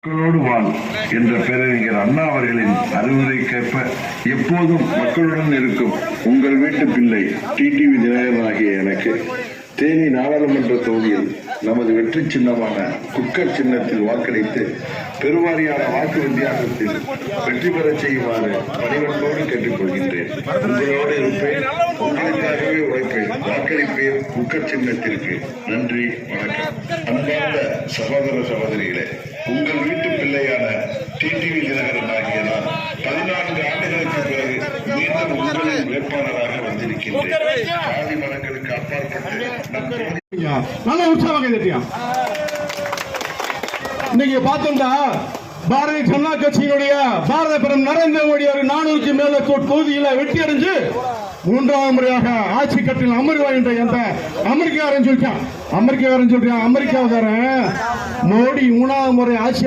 மக்களோடு வாழ் என்ற பேரறிஞர் அண்ணா அவர்களின் அறிவுரைக்கேற்ப எப்போதும் மக்களுடன் இருக்கும் உங்கள் வீட்டு பிள்ளை டிடிவி தினகரன் ஆகிய எனக்கு தேனி நாடாளுமன்ற தொகுதியில் நமது வெற்றி சின்னமான குக்கர் சின்னத்தில் வாக்களித்து பெருவாரியான வாக்கு வித்தியாசத்தில் வெற்றி பெறச் செய்யுமாறு பணிவன்போடு கேட்டுக்கொள்கின்றேன். உங்களோடு இருப்பேன், உங்களுக்காகவே உழைப்பேன். வாக்களிப்பேன் குக்கர் சின்னத்திற்கு. நன்றி, வணக்கம். அன்பார்ந்த சகோதர சகோதரிகளே, உங்கள் வீட்டு பிள்ளையான டிடிவி தினகரன் ஆகிய நான் 14 ஆண்டுகளுக்கு பிறகு மீண்டும் உங்களின் வேட்பாளராக வந்திருக்கின்றேன். சாதி மரங்களுக்கு அப்பாற்பட்டு நல்ல உற்சாகம் இன்னைக்கு பார்த்தோம்னா பாரதிய ஜனதா கட்சியினுடைய பாரத பிரதமர் நரேந்திர மோடி அவர் 400க்கு மேல தொகுதியில வெற்றி அடைஞ்சு 3வது முறையாக ஆட்சி கட்டில் அமர்வா என்ற எந்த அமெரிக்காரன் சொல்லிட்டான். அமெரிக்காக்காரன் மோடி 3வது முறை ஆட்சி